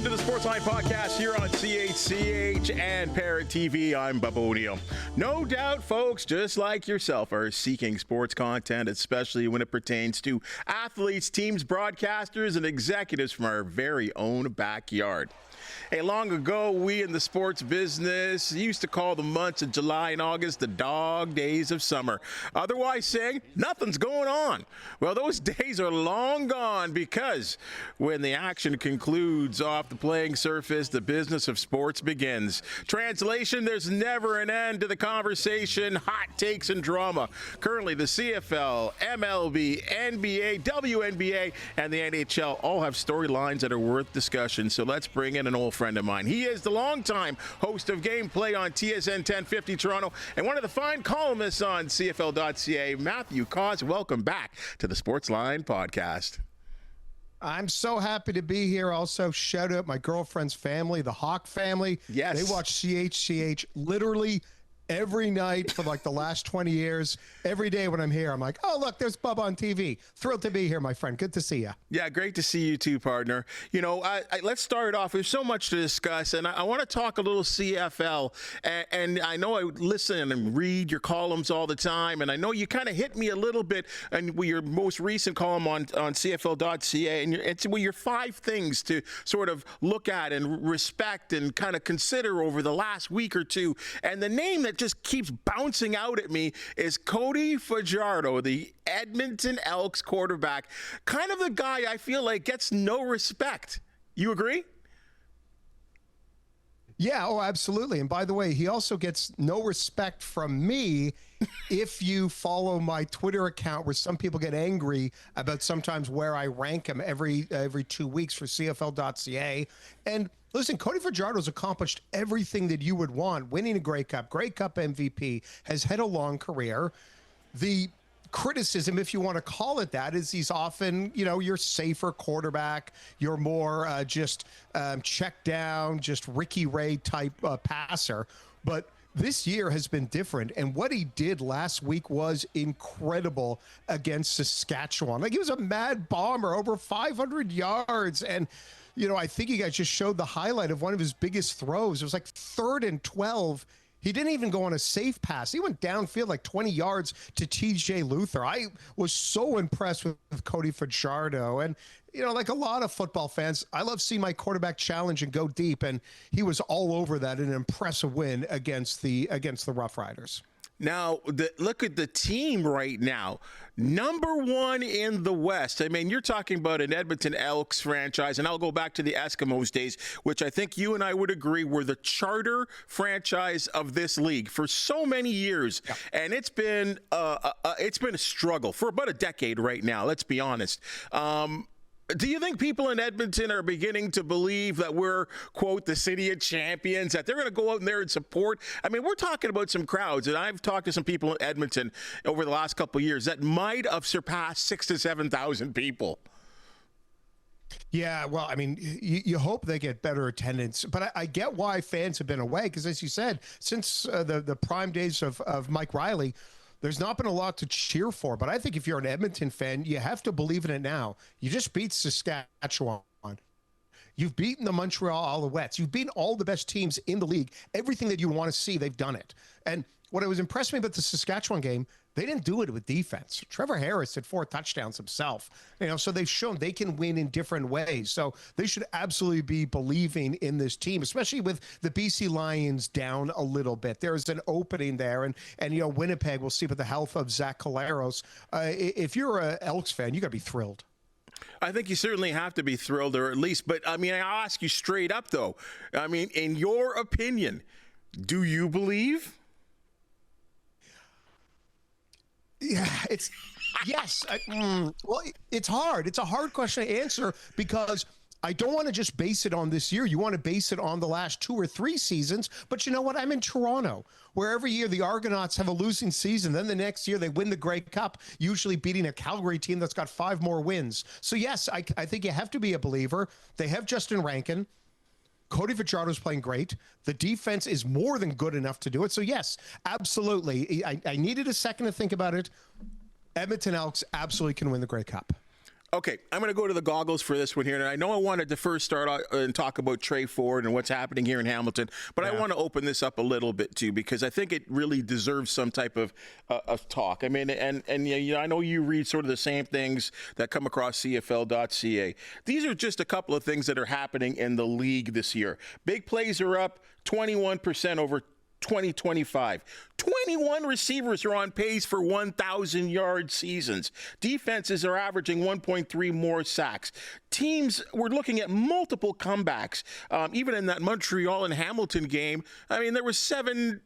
Welcome to the Sportsline Podcast here on CHCH and Parrot TV. I'm Bubba O'Neil. No doubt, folks, just like yourself, are seeking sports content, especially when it pertains to athletes, teams, broadcasters, and executives from our very own backyard. Hey, long ago, we in the sports business used to call the months of July and August the dog days of summer, otherwise saying nothing's going on. Well, those days are long gone because when the action concludes off the playing surface, the business of sports begins. Translation, there's never an end to the conversation, hot takes, and drama. Currently, the CFL, MLB, NBA, WNBA, and the NHL all have storylines that are worth discussion. So let's bring in an old friend of mine. He is the longtime host of Gameplay on TSN 1050 Toronto and one of the fine columnists on CFL.ca, Matthew Cauz. Welcome back to the Sportsline Podcast. I'm so happy to be here. Also, shout out my girlfriend's family, the Hawk family. Yes. They watch CHCH literally every night for like the last 20 years. Every day when I'm here, I'm like, oh, look, there's Bubba on TV. Thrilled to be here, my friend. Good to see you. Yeah, great to see you too, partner. You know, let's start off. There's so much to discuss, and I want to talk a little CFL. And I know I listen and read your columns all the time, and I know you kind of hit me a little bit in your most recent column on CFL.ca, and it's your 5 things to sort of look at and respect and kind of consider over the last week or two. And the name that just keeps bouncing out at me is Cody Fajardo, the Edmonton Elks quarterback. Kind of the guy I feel like gets no respect. You agree? Yeah, oh, absolutely. And by the way, he also gets no respect from me if you follow my Twitter account, where some people get angry about sometimes where I rank him every 2 weeks for CFL.ca. And listen, Cody Fajardo's accomplished everything that you would want, winning a Grey Cup MVP, has had a long career. The criticism, if you want to call it that, is he's often, your safer quarterback, you're more just check down, just Ricky Ray type passer. But this year has been different, and what he did last week was incredible against Saskatchewan. Like, he was a mad bomber, over 500 yards, and I think you guys just showed the highlight of one of his biggest throws. It was like 3rd and 12. He didn't even go on a safe pass. He went downfield like 20 yards to TJ Luther. I was so impressed with Cody Fajardo. And, like a lot of football fans, I love seeing my quarterback challenge and go deep. And he was all over that in an impressive win against the Rough Riders. Now, look at the team right now. Number 1 in the West. I mean, you're talking about an Edmonton Elks franchise, and I'll go back to the Eskimos days, which I think you and I would agree were the charter franchise of this league for so many years. Yeah. And it's been a struggle for about a decade right now, let's be honest. Do you think people in Edmonton are beginning to believe that we're, quote, the city of champions, that they're going to go out in there and support? I mean, we're talking about some crowds, and I've talked to some people in Edmonton over the last couple of years that might have surpassed 6,000 to 7,000 people. Yeah, well, I mean, you hope they get better attendance, but I get why fans have been away, because as you said, since the prime days of Mike Riley, there's not been a lot to cheer for. But I think if you're an Edmonton fan, you have to believe in it now. You just beat Saskatchewan. You've beaten the Montreal Alouettes. You've beaten all the best teams in the league. Everything that you want to see, they've done it. And what was impressed me about the Saskatchewan game, they didn't do it with defense. Trevor Harris had 4 touchdowns himself. So they've shown they can win in different ways. So they should absolutely be believing in this team, especially with the BC Lions down a little bit. There's an opening there, and Winnipeg, we'll see with the health of Zach Collaros. If you're an Elks fan, you got to be thrilled. I think you certainly have to be thrilled, or at least, but I mean, I'll ask you straight up though. I mean, in your opinion, do you believe? Yeah, yes. Well, it's hard. It's a hard question to answer, because I don't want to just base it on this year. You want to base it on the last 2 or 3 seasons. But you know what? I'm in Toronto, where every year the Argonauts have a losing season. Then the next year they win the Grey Cup, usually beating a Calgary team that's got 5 more wins. So yes, I think you have to be a believer. They have Justin Rankin. Cody Fajardo's playing great. The defense is more than good enough to do it. So yes, absolutely. I needed a second to think about it. Edmonton Elks absolutely can win the Grey Cup. Okay, I'm going to go to the goggles for this one here. And I know I wanted to first start out and talk about Trey Ford and what's happening here in Hamilton, but I want to open this up a little bit too, because I think it really deserves some type of talk. I mean, and you know, I know you read sort of the same things that come across CFL.ca. These are just a couple of things that are happening in the league this year. Big plays are up 21% over 2025. 21 receivers are on pace for 1,000-yard seasons. Defenses are averaging 1.3 more sacks. Teams, we're looking at multiple comebacks. Even in that Montreal and Hamilton game, I mean, there were 7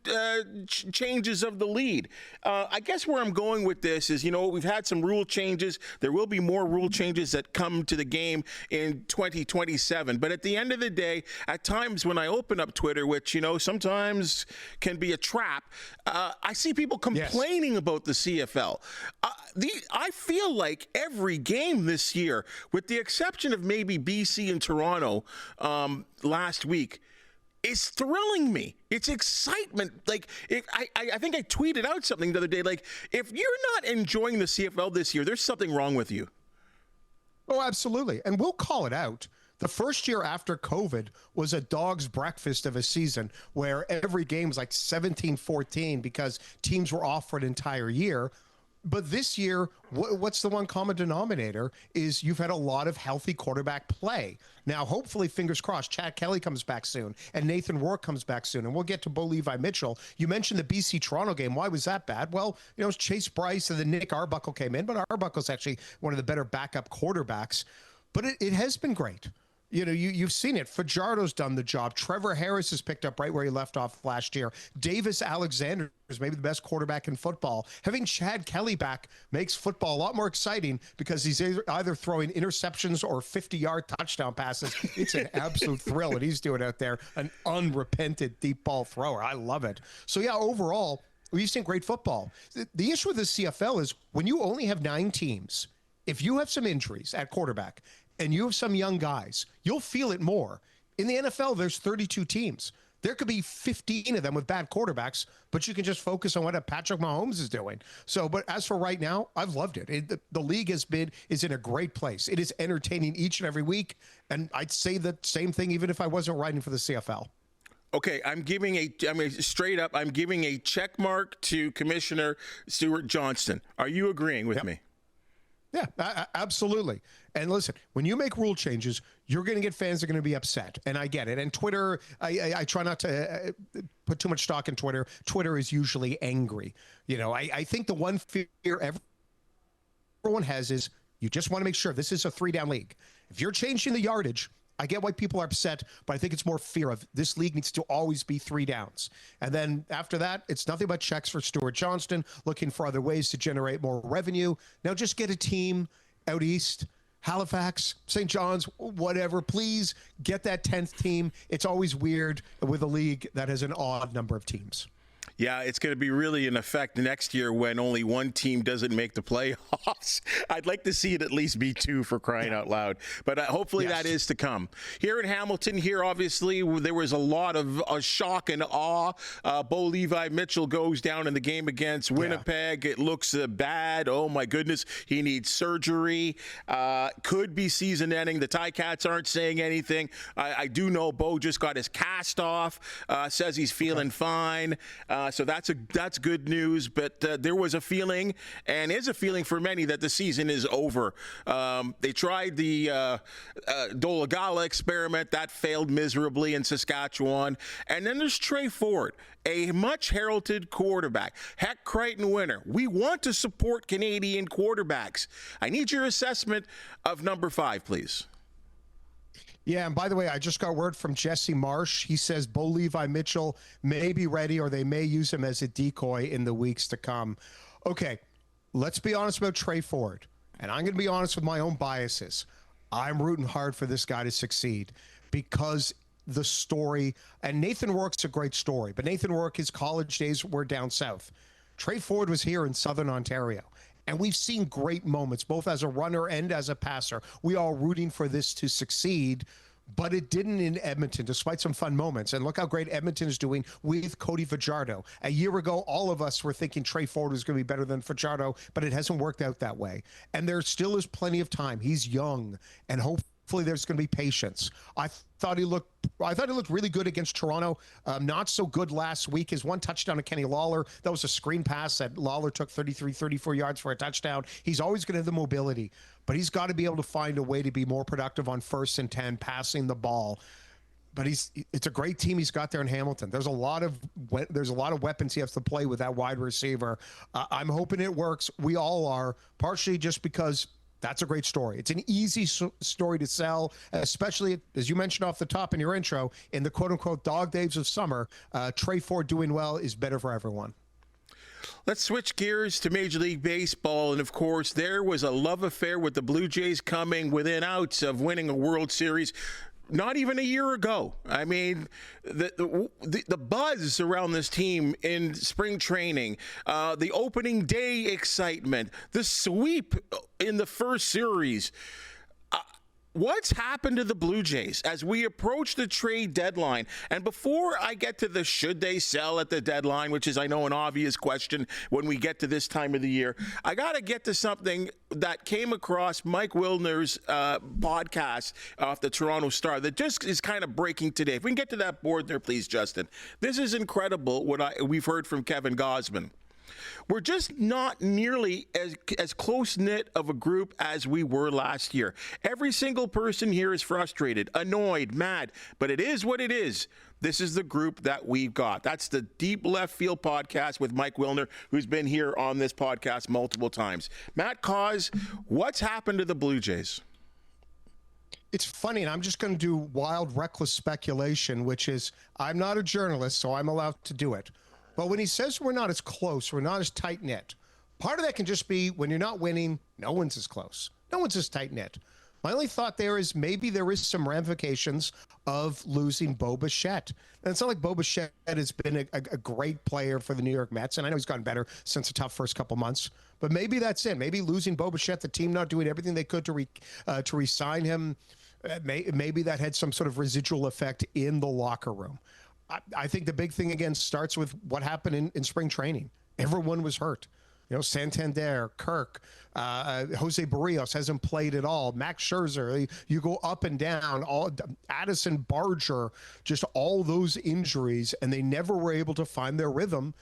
changes of the lead. I guess where I'm going with this is, you know, we've had some rule changes. There will be more rule changes that come to the game in 2027. But at the end of the day, at times when I open up Twitter, which, you know, sometimes can be a trap, I see people complaining about the CFL. I feel like every game this year, with the exception of maybe BC and Toronto last week, is thrilling me. It's excitement. Like, I think I tweeted out something the other day, like, if you're not enjoying the CFL this year, there's something wrong with you. Oh, absolutely. And we'll call it out. The first year after COVID was a dog's breakfast of a season where every game was like 17-14 because teams were off for an entire year. But this year, what's the one common denominator is you've had a lot of healthy quarterback play. Now, hopefully, fingers crossed, Chad Kelly comes back soon and Nathan Rourke comes back soon. And we'll get to Bo Levi Mitchell. You mentioned the BC Toronto game. Why was that bad? Well, you know, it was Chase Bryce and then Nick Arbuckle came in, but Arbuckle's actually one of the better backup quarterbacks. But it has been great. You know, you've seen it. Fajardo's done the job. Trevor Harris has picked up right where he left off last year. Davis Alexander is maybe the best quarterback in football. Having Chad Kelly back makes football a lot more exciting because he's either throwing interceptions or 50-yard touchdown passes. It's an absolute thrill what he's doing out there, an unrepentant deep ball thrower. I love it. So, yeah, overall, we've seen great football. The issue with the CFL is when you only have 9 teams, if you have some injuries at quarterback and you have some young guys, you'll feel it more. In the NFL, there's 32 teams. There could be 15 of them with bad quarterbacks, but you can just focus on what Patrick Mahomes is doing. So, but as for right now, I've loved it. The league is in a great place. It is entertaining each and every week, and I'd say the same thing even if I wasn't writing for the CFL. Okay, I'm giving a check mark to Commissioner Stuart Johnston. Are you agreeing with me? Yeah, absolutely. And listen, when you make rule changes, you're going to get fans that are going to be upset. And I get it. And Twitter, I try not to put too much stock in Twitter. Twitter is usually angry. You know, I think the one fear everyone has is you just want to make sure this is a 3-down league. If you're changing the yardage, I get why people are upset, but I think it's more fear of this league needs to always be 3 downs. And then after that, it's nothing but checks for Stuart Johnston, looking for other ways to generate more revenue. Now just get a team out east, Halifax, St. John's, whatever. Please get that 10th team. It's always weird with a league that has an odd number of teams. Yeah, it's going to be really in effect next year when only one team doesn't make the playoffs. I'd like to see it at least be 2 for crying out loud. But hopefully that is to come. Here in Hamilton, obviously, there was a lot of shock and awe. Bo Levi Mitchell goes down in the game against Winnipeg. It looks bad. Oh, my goodness. He needs surgery. Could be season ending. The Ticats aren't saying anything. I do know Bo just got his cast off, says he's feeling fine. So that's good news, but there was a feeling, and is a feeling for many, that the season is over. They tried the Dolagala experiment. That failed miserably in Saskatchewan. And then there's Trey Ford, a much heralded quarterback. Heck, Crichton winner. We want to support Canadian quarterbacks. I need your assessment of number 5, please. Yeah, and by the way, I just got word from Jesse Marsh. He says Bo Levi Mitchell may be ready, or they may use him as a decoy in the weeks to come. Okay, let's be honest about Trey Ford. And I'm going to be honest with my own biases. I'm rooting hard for this guy to succeed because the story, and Nathan Rourke's a great story, but Nathan Rourke, his college days were down south. Trey Ford was here in Southern Ontario. And we've seen great moments, both as a runner and as a passer. We are rooting for this to succeed. but it didn't in Edmonton, despite some fun moments. And look how great Edmonton is doing with Cody Fajardo. A year ago, all of us were thinking Trey Ford was going to be better than Fajardo, but it hasn't worked out that way. And there still is plenty of time. He's young, and hopefully there's going to be patience. I thought he looked really good against Toronto. Not so good last week. His one touchdown to Kenny Lawler, that was a screen pass that Lawler took 33, 34 yards for a touchdown. He's always going to have the mobility, but he's got to be able to find a way to be more productive on 1st and 10, passing the ball. But it's a great team he's got there in Hamilton. There's a lot of weapons he has to play with that wide receiver. I'm hoping it works. We all are, partially just because that's a great story. It's an easy story to sell, especially, as you mentioned off the top in your intro, in the quote-unquote dog days of summer. Trey Ford doing well is better for everyone. Let's switch gears to Major League Baseball. And, of course, there was a love affair with the Blue Jays coming within outs of winning a World Series not even a year ago. I mean, the buzz around this team in spring training, the opening day excitement, the sweep in the first series. What's happened to the Blue Jays as we approach the trade deadline? And before I get to the should they sell at the deadline, which is, I know, an obvious question when we get to this time of the year, I got to get to something that came across Mike Wilner's podcast off the Toronto Star that just is kind of breaking today. If we can get to that board there, please, Justin. This is incredible what we've heard from Kevin Gausman. We're just not nearly as close-knit of a group as we were last year. Every single person here is frustrated, annoyed, mad, but it is what it is. This is the group that we've got. That's the Deep Left Field podcast with Mike Wilner, who's been here on this podcast multiple times. Matt Cauz, what's happened to the Blue Jays? It's funny, and I'm just going to do wild, reckless speculation, which is, I'm not a journalist, so I'm allowed to do it. But when he says we're not as close, we're not as tight-knit, part of that can just be when you're not winning, no one's as close. No one's as tight-knit. My only thought there is maybe there is some ramifications of losing Bo Bichette. And it's not like Bo Bichette has been a great player for the New York Mets, and I know he's gotten better since a tough first couple months. But maybe that's it. Maybe losing Bo Bichette, the team not doing everything they could to re-sign him, maybe that had some sort of residual effect in the locker room. I think the big thing, again, starts with what happened in spring training. Everyone was hurt. You know, Santander, Kirk, Jose Barrios hasn't played at all. Max Scherzer, you go up and down. Addison Barger, just all those injuries, and they never were able to find their rhythm.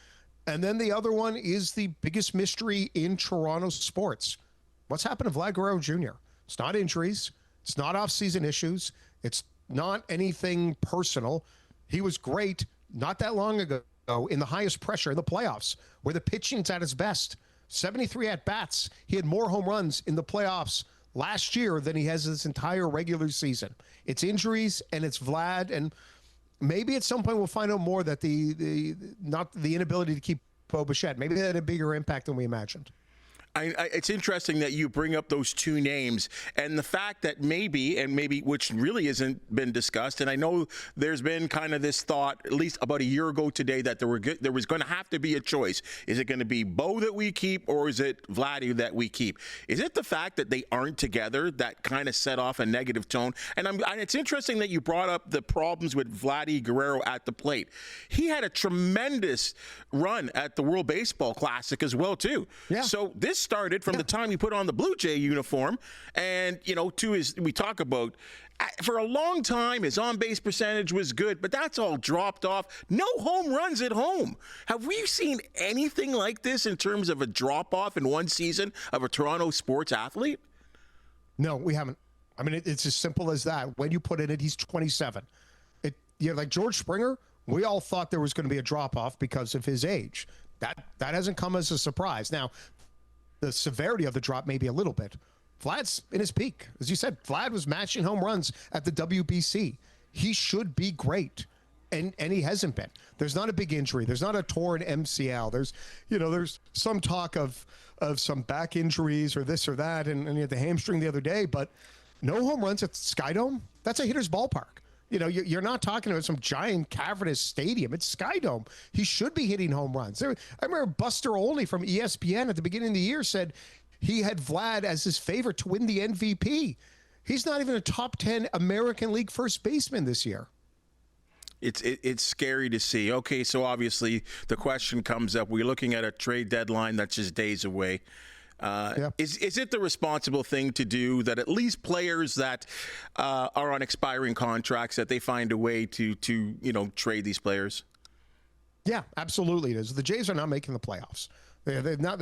And then the other one is the biggest mystery in Toronto sports. What's happened to Vlad Guerrero Jr.? It's not injuries. It's not off-season issues. It's not anything personal. He was great not that long ago in the highest pressure in the playoffs, where the pitching's at its best. 73 at-bats. He had more home runs in the playoffs last year than he has this entire regular season. It's injuries, and it's Vlad, and maybe at some point we'll find out more that the inability to keep Bo Bichette, maybe that had a bigger impact than we imagined. It's interesting that you bring up those two names and the fact that maybe, which really hasn't been discussed, and I know there's been kind of this thought, at least about a year ago today, that there was going to have to be a choice. Is it going to be Bo that we keep, or is it Vladdy that we keep? Is it the fact that they aren't together that kind of set off a negative tone? And it's interesting that you brought up the problems with Vladdy Guerrero at the plate. He had a tremendous run at the World Baseball Classic as well, too. Yeah. So this started from the time he put on the Blue Jay uniform, and we talk about for a long time his on-base percentage was good, but that's all dropped off. No home runs at home. Have we seen anything like this in terms of a drop-off in one season of a Toronto sports athlete? No, we haven't. I mean, it's as simple as that. When you put in it, he's 27. Like George Springer, we all thought there was going to be a drop-off because of his age. That hasn't come as a surprise. Now, the severity of the drop may be a little bit. Vlad's in his peak. As you said, Vlad was matching home runs at the WBC. He should be great, and he hasn't been. There's not a big injury. There's not a torn MCL. There's some talk of some back injuries or this or that, and he had the hamstring the other day, but no home runs at Skydome. That's a hitter's ballpark. You're not talking about some giant cavernous stadium. It's Skydome. He should be hitting home runs. I remember Buster Olney from ESPN at the beginning of the year said he had Vlad as his favorite to win the MVP. He's not even a top 10 American League first baseman this year. It's scary to see. Okay, so obviously the question comes up. We're looking at a trade deadline that's just days away. Is it the responsible thing to do that at least players that are on expiring contracts, that they find a way to trade these players? Yeah, absolutely it is. The Jays are not making the playoffs. They're not.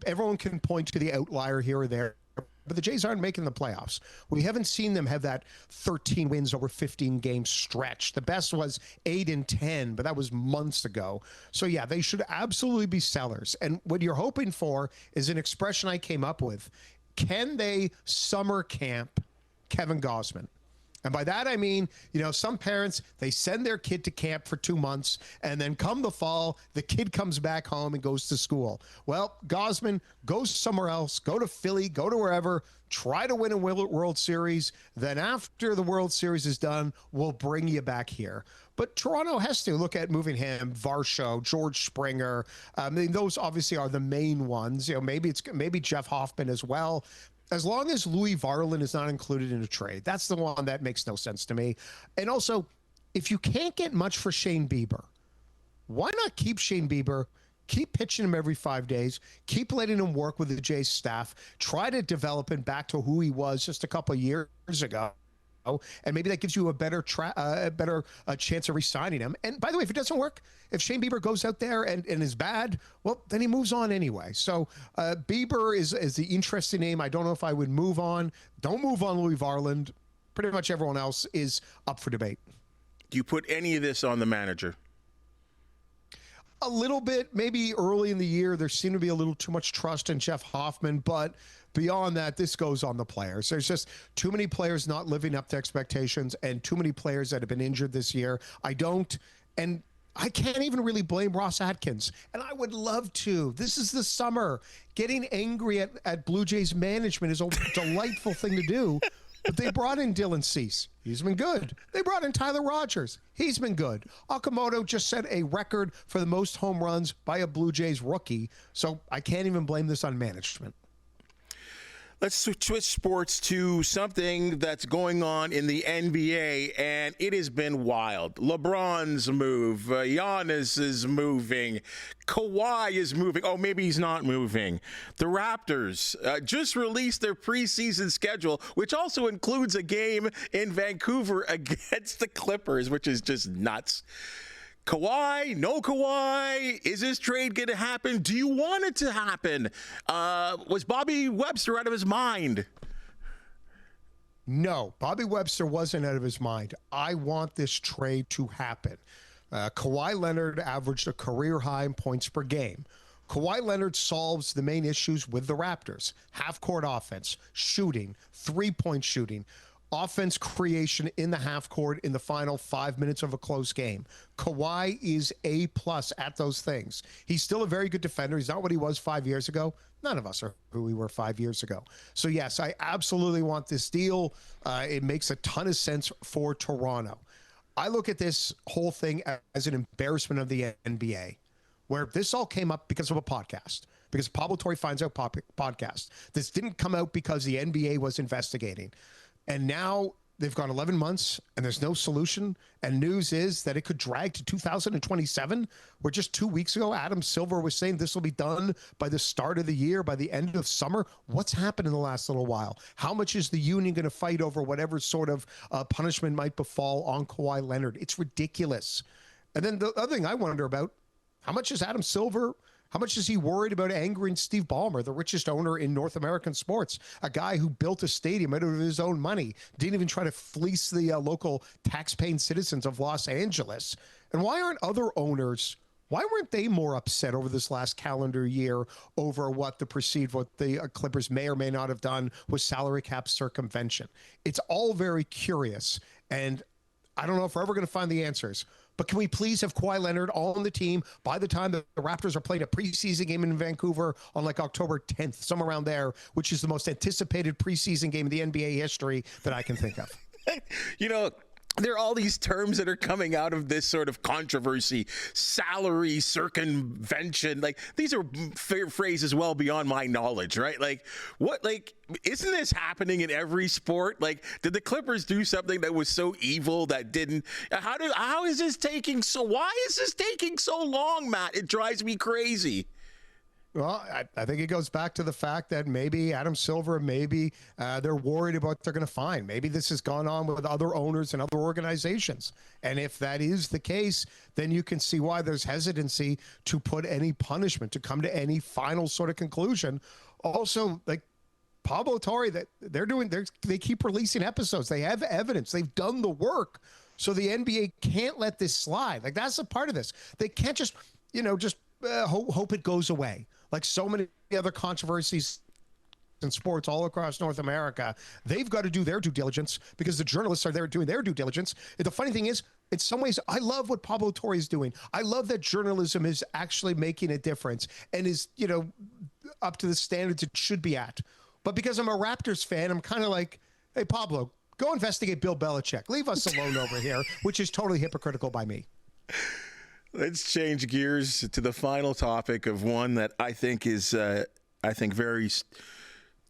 Everyone can point to the outlier here or there, but the Jays aren't making the playoffs. We haven't seen them have that 13 wins over 15 game stretch. The best was 8-10, but that was months ago. So yeah, they should absolutely be sellers. And what you're hoping for is an expression I came up with. Can they summer camp Kevin Gausman? And by that, I mean, some parents, they send their kid to camp for 2 months, and then come the fall, the kid comes back home and goes to school. Well, Gausman goes somewhere else, go to Philly, go to wherever, try to win a World Series. Then after the World Series is done, we'll bring you back here. But Toronto has to look at moving him, Varsho, George Springer. I mean, those obviously are the main ones. Maybe Jeff Hoffman as well. As long as Louis Varland is not included in a trade, that's the one that makes no sense to me. And also, if you can't get much for Shane Bieber, why not keep Shane Bieber, keep pitching him every 5 days, keep letting him work with the Jays staff, try to develop him back to who he was just a couple of years ago. And maybe that gives you a better chance of re-signing him. And by the way, if it doesn't work, if Shane Bieber goes out there and is bad, well, then he moves on anyway. So Bieber is the interesting name. I don't know if I would move on. Don't move on Louis Varland. Pretty much everyone else is up for debate. Do you put any of this on the manager? A little bit, maybe early in the year, there seemed to be a little too much trust in Jeff Hoffman, but beyond that, this goes on the players. There's just too many players not living up to expectations and too many players that have been injured this year. I can't even really blame Ross Atkins, and I would love to. This is the summer. Getting angry at Blue Jays management is a delightful thing to do. But they brought in Dylan Cease. He's been good. They brought in Tyler Rogers. He's been good. Okamoto just set a record for the most home runs by a Blue Jays rookie. So I can't even blame this on management. Let's switch sports to something that's going on in the NBA, and it has been wild. LeBron's move, Giannis is moving, Kawhi is moving. Oh, maybe he's not moving. The Raptors just released their preseason schedule, which also includes a game in Vancouver against the Clippers, which is just nuts. Kawhi, no Kawhi, is this trade going to happen? Do you want it to happen? Was Bobby Webster out of his mind? No, Bobby Webster wasn't out of his mind. I want this trade to happen. Kawhi Leonard averaged a career high in points per game. Kawhi Leonard solves the main issues with the Raptors: half-court offense, shooting, three-point shooting, offense creation in the half court in the final 5 minutes of a close game. Kawhi is A+ at those things. He's still a very good defender. He's not what he was 5 years ago. None of us are who we were 5 years ago. So yes, I absolutely want this deal. It makes a ton of sense for Toronto. I look at this whole thing as an embarrassment of the NBA, where this all came up because of a podcast. Because Pablo Torre Finds Out podcast. This didn't come out because the NBA was investigating. And now they've gone 11 months and there's no solution. And news is that it could drag to 2027, where just 2 weeks ago, Adam Silver was saying this will be done by the start of the year, by the end of summer. What's happened in the last little while? How much is the union going to fight over whatever sort of punishment might befall on Kawhi Leonard? It's ridiculous. And then the other thing I wonder about, how much is Adam Silver... How much is he worried about angering Steve Ballmer, the richest owner in North American sports, a guy who built a stadium out of his own money, didn't even try to fleece the local tax-paying citizens of Los Angeles? And why weren't they more upset over this last calendar year over what the Clippers may or may not have done with salary cap circumvention? It's all very curious, and I don't know if we're ever going to find the answers. But can we please have Kawhi Leonard on the team by the time the Raptors are playing a preseason game in Vancouver on like October 10th, somewhere around there, which is the most anticipated preseason game in the NBA history that I can think of. there are all these terms that are coming out of this sort of controversy, salary circumvention. Like, these are phrases well beyond my knowledge, right? Like, what, like, isn't this happening in every sport? Like, did the Clippers do something that was so evil that didn't, how is this taking why is this taking so long, Matt? It drives me crazy. Well, I think it goes back to the fact that maybe Adam Silver, maybe they're worried about what they're going to find. Maybe this has gone on with other owners and other organizations. And if that is the case, then you can see why there's hesitancy to put any punishment, to come to any final sort of conclusion. Also, like Pablo Torre, that they keep releasing episodes. They have evidence. They've done the work. So the NBA can't let this slide. Like, that's a part of this. They can't just hope it goes away. Like so many other controversies in sports all across North America, they've got to do their due diligence because the journalists are there doing their due diligence. And the funny thing is, in some ways, I love what Pablo Torre is doing. I love that journalism is actually making a difference and is, up to the standards it should be at. But because I'm a Raptors fan, I'm kind of like, hey, Pablo, go investigate Bill Belichick. Leave us alone over here, which is totally hypocritical by me. Let's change gears to the final topic of one that I think is, very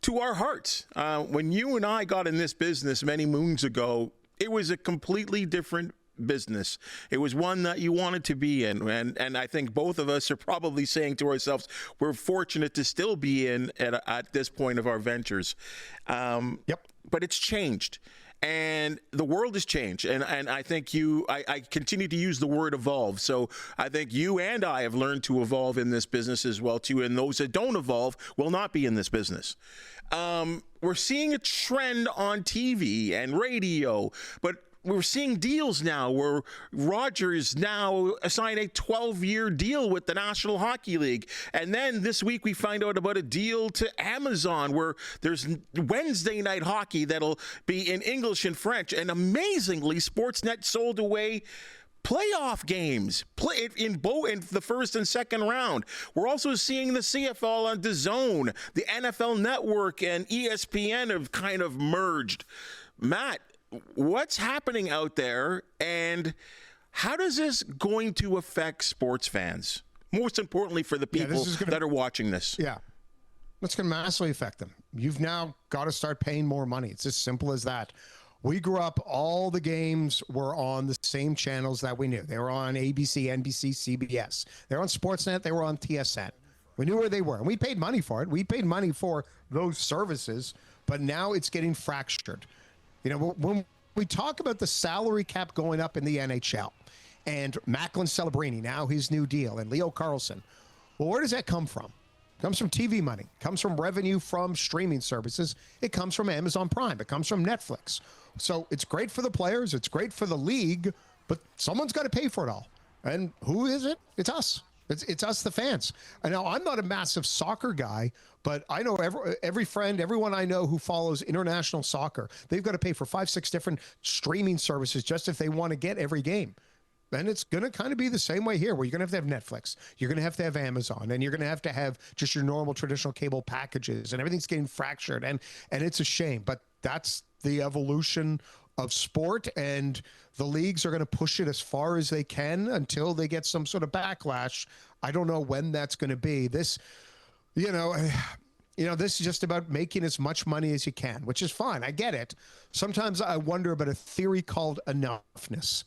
to our hearts. When you and I got in this business many moons ago, it was a completely different business. It was one that you wanted to be in. And I think both of us are probably saying to ourselves, we're fortunate to still be in at this point of our ventures. Yep. But it's changed. And the world has changed. And I think I continue to use the word evolve. So I think you and I have learned to evolve in this business as well, too. And those that don't evolve will not be in this business. We're seeing a trend on TV and radio, but we're seeing deals now where Rogers now signed a 12-year deal with the National Hockey League. And then this week we find out about a deal to Amazon where there's Wednesday night hockey that'll be in English and French. And amazingly, Sportsnet sold away playoff games in the first and second round. We're also seeing the CFL on DAZN, the NFL Network, and ESPN have kind of merged. Matt, what's happening out there, and how does this going to affect sports fans? Most importantly, for the people that are watching this. Yeah, it's going to massively affect them. You've now got to start paying more money. It's as simple as that. We grew up, all the games were on the same channels that we knew. They were on ABC, NBC, CBS. They were on Sportsnet. They were on TSN. We knew where they were, and we paid money for it. We paid money for those services, but now it's getting fractured. When we talk about the salary cap going up in the NHL and Macklin Celebrini, now his new deal, and Leo Carlson, well, where does that come from? It comes from TV money. It comes from revenue from streaming services. It comes from Amazon Prime. It comes from Netflix. So it's great for the players. It's great for the league, but someone's got to pay for it all. And who is it? It's us. It's us, the fans. I know I'm not a massive soccer guy, but I know every friend, everyone I know who follows international soccer, they've got to pay for 5-6 different streaming services just if they want to get every game. And it's going to kind of be the same way here, where you're going to have Netflix, you're going to have Amazon, and you're going to have just your normal traditional cable packages, and everything's getting fractured, and it's a shame. But that's the evolution of sport, and the leagues are going to push it as far as they can until they get some sort of backlash. I don't know when that's going to be. This is just about making as much money as you can, which is fine. I get it. Sometimes I wonder about a theory called enoughness.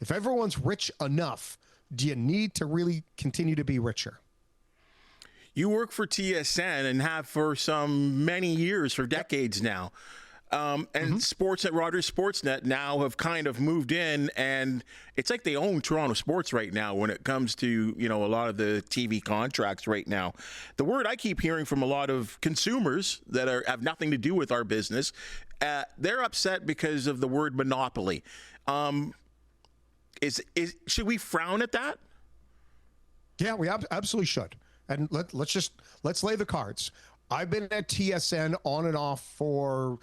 If everyone's rich enough, do you need to really continue to be richer? You work for TSN and have for many years, for decades now. And Sportsnet, Rogers Sportsnet now have kind of moved in, and it's like they own Toronto sports right now when it comes to, a lot of the TV contracts right now. The word I keep hearing from a lot of consumers that have nothing to do with our business, they're upset because of the word monopoly. Should we frown at that? Yeah, we absolutely should. And let's lay the cards. I've been at TSN on and off for,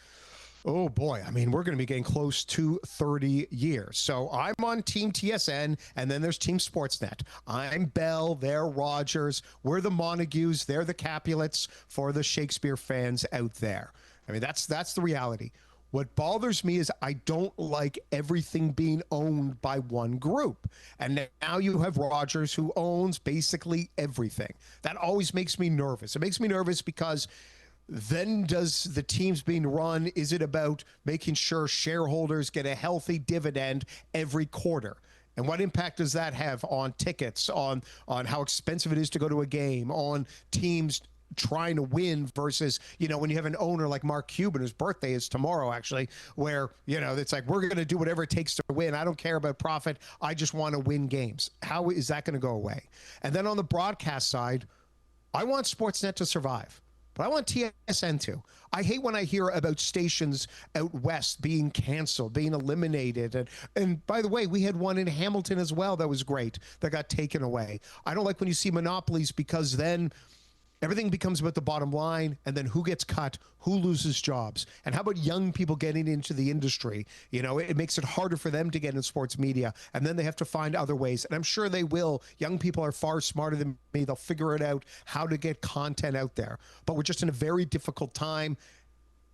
oh boy, we're going to be getting close to 30 years. So I'm on Team TSN, and then there's Team Sportsnet. I'm Bell, they're Rogers. We're the Montagues, they're the Capulets for the Shakespeare fans out there. That's the reality. What bothers me is I don't like everything being owned by one group. And now you have Rogers, who owns basically everything. That always makes me nervous. It makes me nervous because then does the teams being run, is it about making sure shareholders get a healthy dividend every quarter? And what impact does that have on tickets, on how expensive it is to go to a game, on teams trying to win versus, when you have an owner like Mark Cuban, whose birthday is tomorrow, actually, where, it's like, we're going to do whatever it takes to win. I don't care about profit. I just want to win games. How is that going to go away? And then on the broadcast side, I want Sportsnet to survive. But I want TSN to. I hate when I hear about stations out west being canceled, being eliminated. And by the way, we had one in Hamilton as well that was great that got taken away. I don't like when you see monopolies because then everything becomes about the bottom line, and then who gets cut, who loses jobs. And how about young people getting into the industry? It makes it harder for them to get in sports media, and then they have to find other ways. And I'm sure they will. Young people are far smarter than me. They'll figure it out how to get content out there. But we're just in a very difficult time,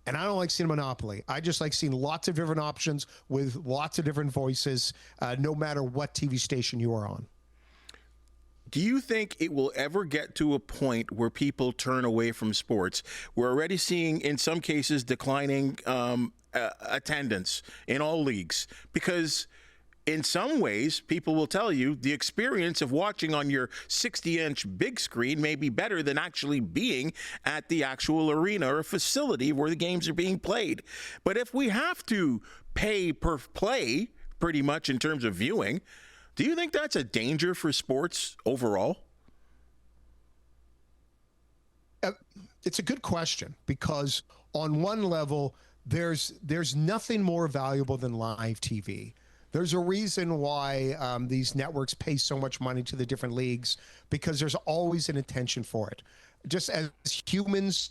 and I don't like seeing a monopoly. I just like seeing lots of different options with lots of different voices, no matter what TV station you are on. Do you think it will ever get to a point where people turn away from sports? We're already seeing, in some cases, declining attendance in all leagues because in some ways, people will tell you the experience of watching on your 60-inch big screen may be better than actually being at the actual arena or facility where the games are being played. But if we have to pay per play, pretty much in terms of viewing, do you think that's a danger for sports overall? It's a good question because on one level, there's nothing more valuable than live TV. There's a reason why these networks pay so much money to the different leagues because there's always an intention for it. Just as humans,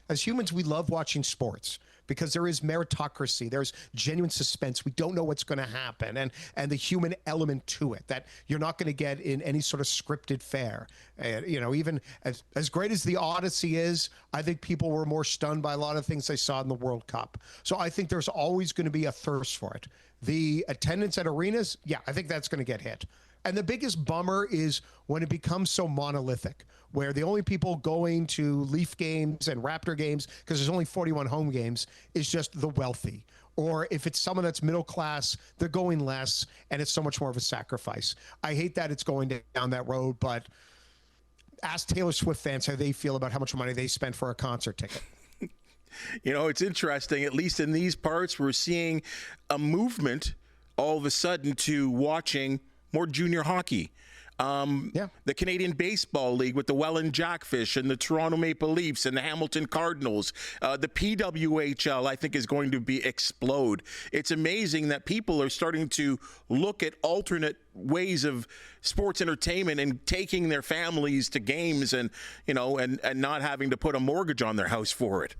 we love watching sports because there is meritocracy. There's genuine suspense. We don't know what's going to happen. And the human element to it that you're not going to get in any sort of scripted fare. Even as great as the Odyssey is, I think people were more stunned by a lot of things they saw in the World Cup. So I think there's always going to be a thirst for it. The attendance at arenas, yeah, I think that's going to get hit. And the biggest bummer is when it becomes so monolithic, where the only people going to Leaf games and Raptor games, because there's only 41 home games, is just the wealthy. Or if it's someone that's middle class, they're going less, and it's so much more of a sacrifice. I hate that it's going down that road, but ask Taylor Swift fans how they feel about how much money they spent for a concert ticket. It's interesting, at least in these parts, we're seeing a movement all of a sudden to watching more junior hockey. The Canadian Baseball League with the Welland Jackfish and the Toronto Maple Leafs and the Hamilton Cardinals. The PWHL, I think, is going to explode. It's amazing that people are starting to look at alternate ways of sports entertainment and taking their families to games and not having to put a mortgage on their house for it.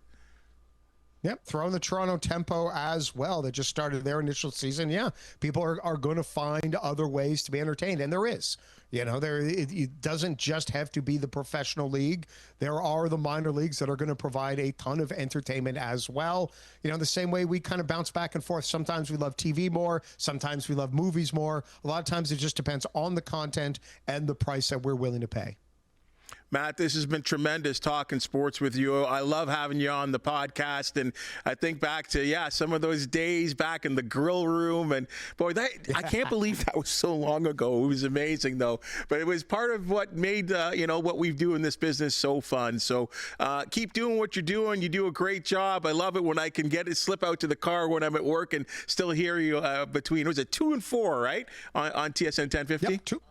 Yep, throw in the Toronto Tempo as well. That just started their initial season. Yeah, people are going to find other ways to be entertained, and there is. It doesn't just have to be the professional league. There are the minor leagues that are going to provide a ton of entertainment as well. The same way we kind of bounce back and forth. Sometimes we love TV more. Sometimes we love movies more. A lot of times it just depends on the content and the price that we're willing to pay. Matt, this has been tremendous talking sports with you. I love having you on the podcast, and I think back to, some of those days back in the grill room, and boy, I can't believe that was so long ago. It was amazing, though, but it was part of what made, what we do in this business so fun. So keep doing what you're doing. You do a great job. I love it when I can slip out to the car when I'm at work and still hear you between, was it 2 and 4, right, on TSN 1050? Yep, 2.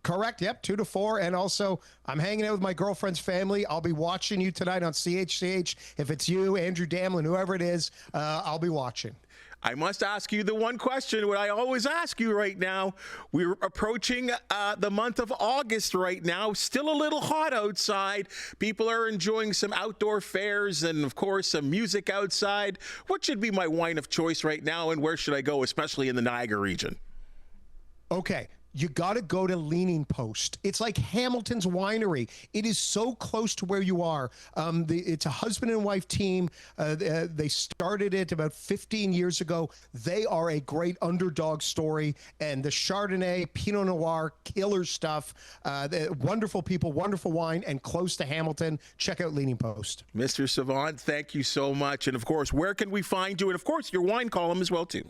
Correct. Yep. 2 to 4. And also I'm hanging out with my girlfriend's family. I'll be watching you tonight on CHCH. If it's you, Andrew Damlin, whoever it is, I'll be watching. I must ask you the one question, what I always ask you right now. We're approaching the month of August right now. Still a little hot outside. People are enjoying some outdoor fairs and, of course, some music outside. What should be my wine of choice right now, and where should I go, especially in the Niagara region? Okay. you got to go to Leaning Post. It's like Hamilton's Winery. It is so close to where you are. It's a husband and wife team. They started it about 15 years ago. They are a great underdog story. And the Chardonnay, Pinot Noir, killer stuff. Wonderful people, wonderful wine, and close to Hamilton. Check out Leaning Post. Mr. Savant, thank you so much. And, of course, where can we find you? And, of course, your wine column as well, too.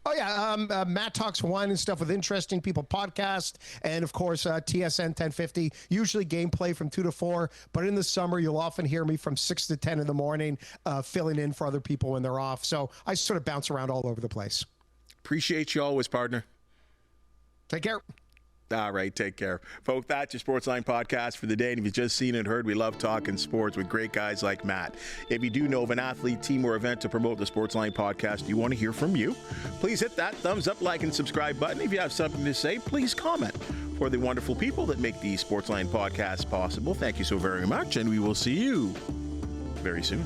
Oh, yeah. Matt Talks Wine and Stuff with Interesting People podcast. And, of course, TSN 1050. Usually gameplay from 2 to 4. But in the summer, you'll often hear me from 6 to 10 in the morning, filling in for other people when they're off. So I sort of bounce around all over the place. Appreciate you always, partner. Take care. All right, take care. Folks, that's your Sportsline Podcast for the day. And if you've just seen and heard, we love talking sports with great guys like Matt. If you do know of an athlete, team, or event to promote the Sportsline Podcast, you want to hear from you, please hit that thumbs up, like, and subscribe button. If you have something to say, please comment. For the wonderful people that make the Sportsline Podcast possible, thank you so very much, and we will see you very soon.